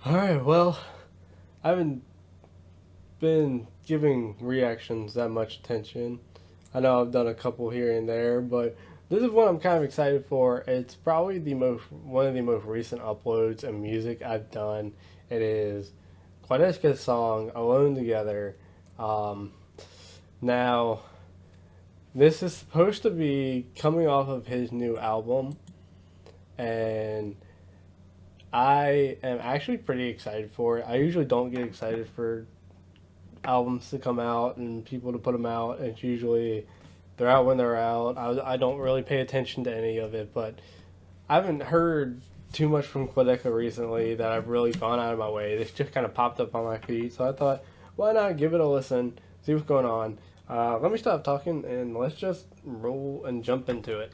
Alright, well, I haven't been giving reactions that much attention. I know I've done a couple here and there, but this is what I'm kind of excited for. It's probably one of the most recent uploads of music I've done. It is Quadeca's song "Alone Together." Um, Now, this is supposed to be coming off of his new album, and I am actually pretty excited for it. I usually don't get excited for albums to come out and people to put them out. It's usually they're out when they're out. I don't really pay attention to any of it, but I haven't heard too much from Quadeca recently that I've really gone out of my way. This just kind of popped up on my feed, so I thought, why not give it a listen, see what's going on. Let me stop talking and let's just roll and jump into it.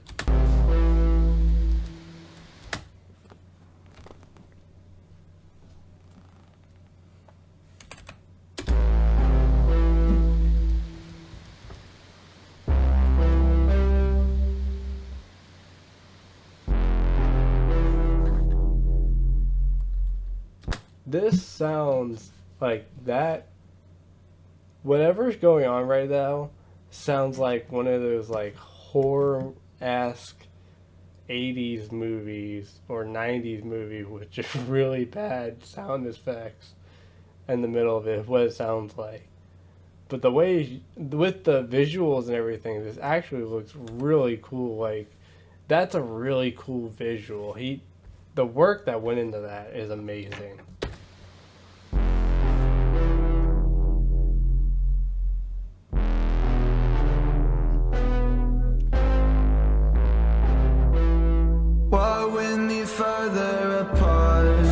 This sounds like that. Whatever's going on right now sounds like one of those like horror-esque 80s movies or 90s movie with just really bad sound effects in the middle of it, what it sounds like. But the way, with the visuals and everything, this actually looks really cool. Like, that's a really cool visual. The work that went into that is amazing. Walk with me further apart.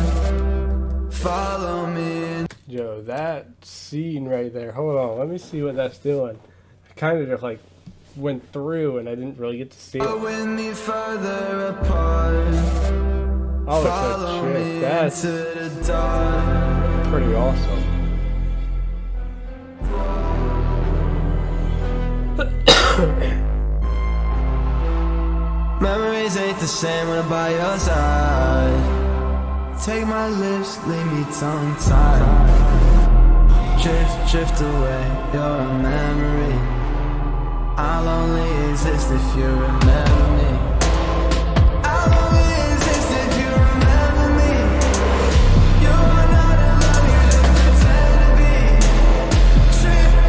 Follow me. Yo, that scene right there. Hold on, let me see what that's doing. I kind of just like went through and I didn't really get to see Walk it. with me further apart. Oh, Follow it's a me chick. That's into the dark. pretty awesome. Memories ain't the same when I'm by your side. Take my lips, leave me tongue-tied. Drift away, you're a memory. I'll only exist if you remember me. I'll only exist if you remember me. You're not in love, you just pretend to be.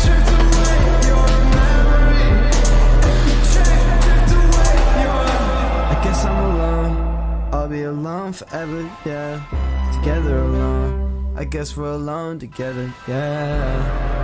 Drift away, you're a memory. Drift away, I guess I'm alone. I'll be alone forever, yeah. Together alone. I guess we're alone together, yeah.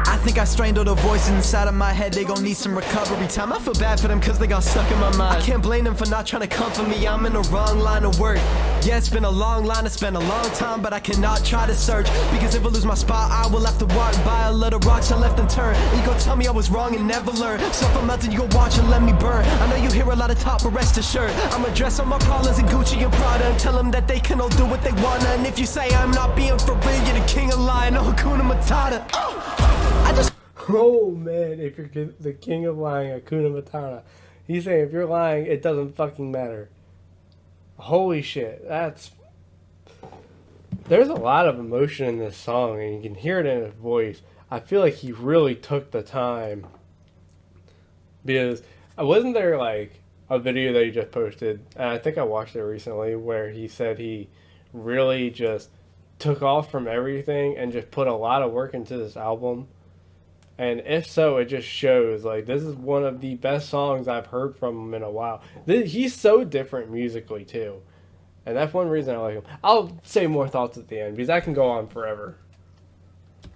I think I strained all the voices inside of my head. They gon' need some recovery time. I feel bad for them cause they got stuck in my mind. I can't blame them for not trying to comfort me. I'm in the wrong line of work. Yeah, it's been a long line, it's been a long time, but I cannot try to search. Because if I lose my spot, I will have to walk by a little rocks I left and turn. And you gon' tell me I was wrong and never learn. So if I'm melting, you gon' watch and let me burn. I know you hear a lot of talk, but rest assured I'ma dress on my problems in Gucci and Prada and tell them that they can all do what they wanna. And if you say I'm not being for real, you're the king of lying. Oh, Hakuna Matata. I just Oh man, if you're the king of lying, Hakuna Matata. He's saying if you're lying, it doesn't fucking matter. Holy shit, there's a lot of emotion in this song, and you can hear it in his voice. I feel like he really took the time. Because, wasn't there like a video that he just posted, and I think I watched it recently, where he said he really just took off from everything and just put a lot of work into this album? And if so, it just shows. Like, this is one of the best songs I've heard from him in a while. He's so different musically, too. And that's one reason I like him. I'll say more thoughts at the end, because I can go on forever.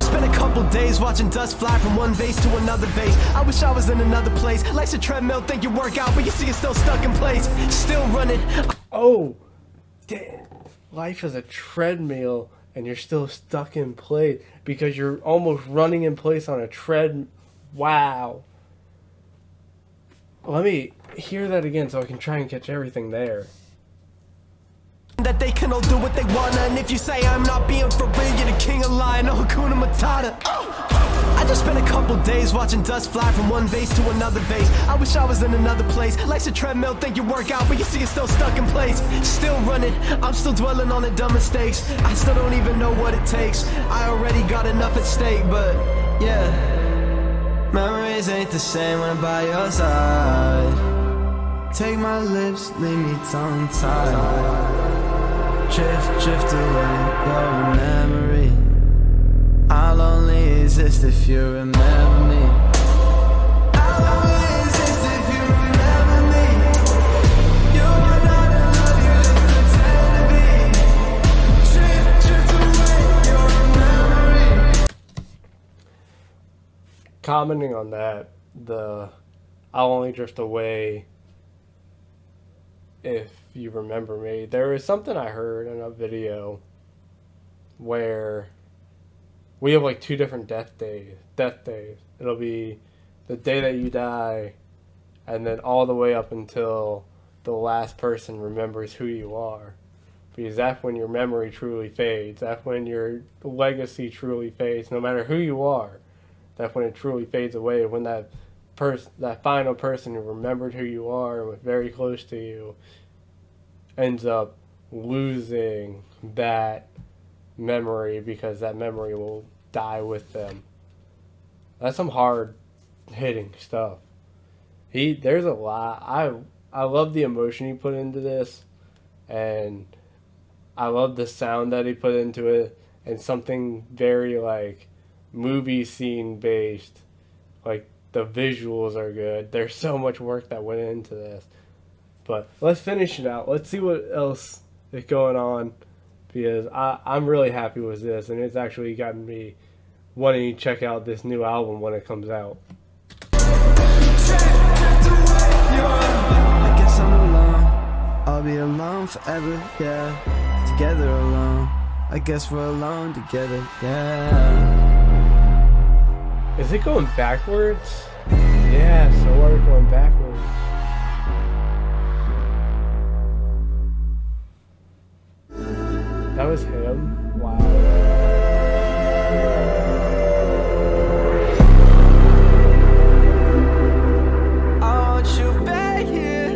spent a couple days watching dust fly from one vase to another vase. I wish I was in another place. Life's a treadmill, think you work out, but you see it's still stuck in place. Still running. Oh, damn. Life is a treadmill. And you're still stuck in place because you're almost running in place on a tread. Wow. Let me hear that again so I can try and catch everything there. That they can all do what they wanna. And if you say I'm not being for real, you're the king of lying. Oh, Hakuna Matata. I just spent a couple days watching dust fly from one vase to another vase. I wish I was in another place. Life's a treadmill, think you work out, but you see it's still stuck in place. Still running, I'm still dwelling on the dumb mistakes. I still don't even know what it takes. I already got enough at stake, but yeah. Memories ain't the same when I'm by your side. Take my lips, leave me tongue-tied. Drift away, your memory. I'll only exist if you remember me. I'll only exist if you remember me. You're not in love, you just pretend to be. Drift away, your memory. Commenting on that, I'll only drift away if you remember me. There was something I heard in a video where we have like 2 different death days. It'll be the day that you die, and then all the way up until the last person remembers who you are. Because that's when your memory truly fades. That's when your legacy truly fades. No matter who you are, that's when it truly fades away. When that final person who remembered who you are and was very close to you ends up losing that memory, because that memory will die with them. That's some hard hitting stuff. There's a lot. I love the emotion he put into this, and I love the sound that he put into it, and something very like movie scene based. Like the visuals are good. There's so much work that went into this. But let's finish it out. Let's see what else is going on, because I'm really happy with this, and it's actually gotten me wanting to check out this new album when it comes out. I guess I'm alone. I'll be alone forever, yeah. Together alone. I guess we're alone together, yeah. Is it going backwards? Yeah, so we're going backwards. That was him? Wow. I want you back here.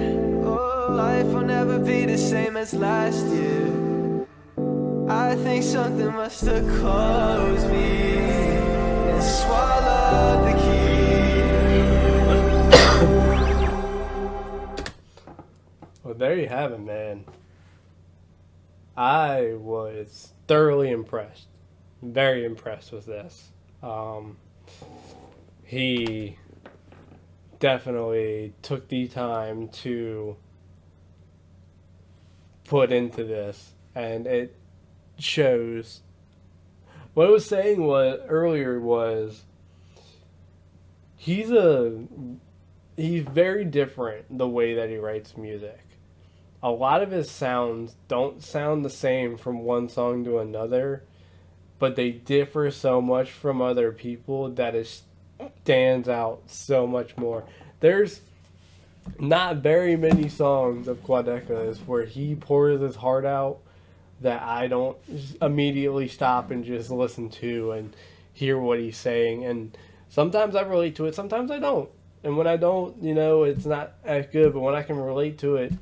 Oh, life will never be the same as last year. I think something must have closed me and swallowed the key. Well, there you have it, man. I was thoroughly impressed. Very impressed with this. He definitely took the time to put into this, and it shows. What I was saying earlier was he's very different the way that he writes music. A lot of his sounds don't sound the same from one song to another, but they differ so much from other people that it stands out so much more. There's not very many songs of Quadeca's where he pours his heart out that I don't immediately stop and just listen to and hear what he's saying. And sometimes I relate to it, sometimes I don't. And when I don't, it's not as good, but when I can relate to it,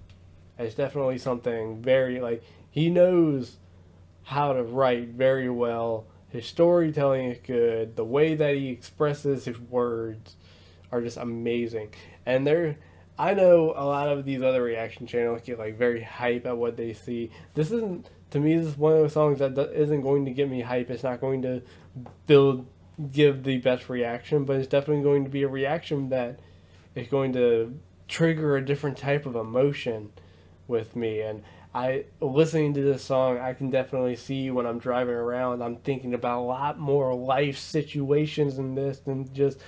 it's definitely something very, like, he knows how to write very well. His storytelling is good. The way that he expresses his words are just amazing. And I know a lot of these other reaction channels get like very hype at what they see. This is one of those songs that isn't going to get me hype. It's not going to give the best reaction, but it's definitely going to be a reaction that is going to trigger a different type of emotion with me. And listening to this song, I can definitely see when I'm driving around, I'm thinking about a lot more life situations in this than just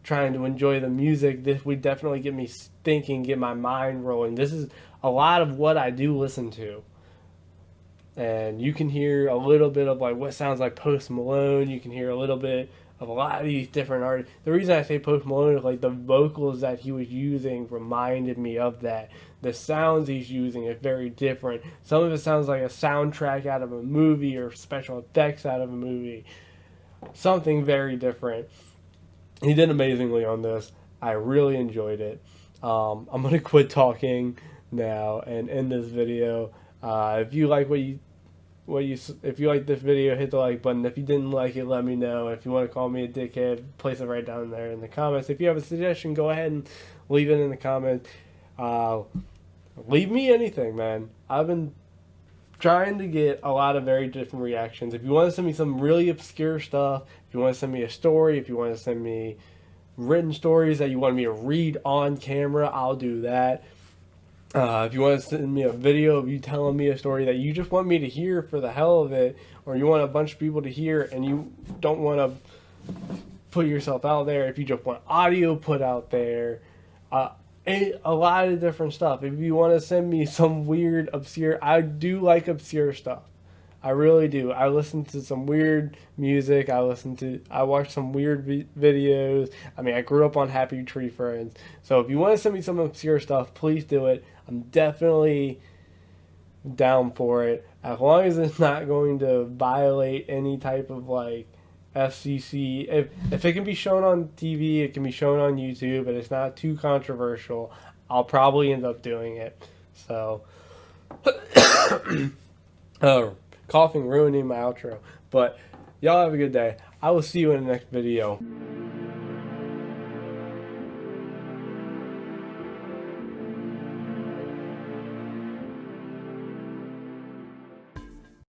trying to enjoy the music. This would definitely get me thinking, get my mind rolling. This is a lot of what I do listen to. And you can hear a little bit of like what sounds like Post Malone. You can hear a little bit of a lot of these different artists. The reason I say Post Malone is like the vocals that he was using reminded me of that. The sounds he's using is very different. Some of it sounds like a soundtrack out of a movie or special effects out of a movie. Something very different. he did amazingly on this. I really enjoyed it. I'm gonna quit talking now and end this video. If you like if you like this video, hit the like button. If you didn't like it, let me know. If you want to call me a dickhead, place it right down there in the comments. If you have a suggestion, go ahead and leave it in the comments. Leave me anything, man. I've been trying to get a lot of very different reactions. If you want to send me some really obscure stuff, if you want to send me a story, if you want to send me written stories that you want me to read on camera, I'll do that. If you want to send me a video of you telling me a story that you just want me to hear for the hell of it, or you want a bunch of people to hear and you don't want to put yourself out there, if you just want audio put out there, a lot of different stuff. If you want to send me some weird, obscure, I do like obscure stuff. I really do. I listen to some weird music. I watch some weird videos. I mean, I grew up on Happy Tree Friends. So if you want to send me some obscure stuff, please do it. I'm definitely down for it. As long as it's not going to violate any type of like FCC. If it can be shown on TV, it can be shown on YouTube, and it's not too controversial, I'll probably end up doing it. So, coughing ruining my outro. But y'all have a good day. I will see you in the next video.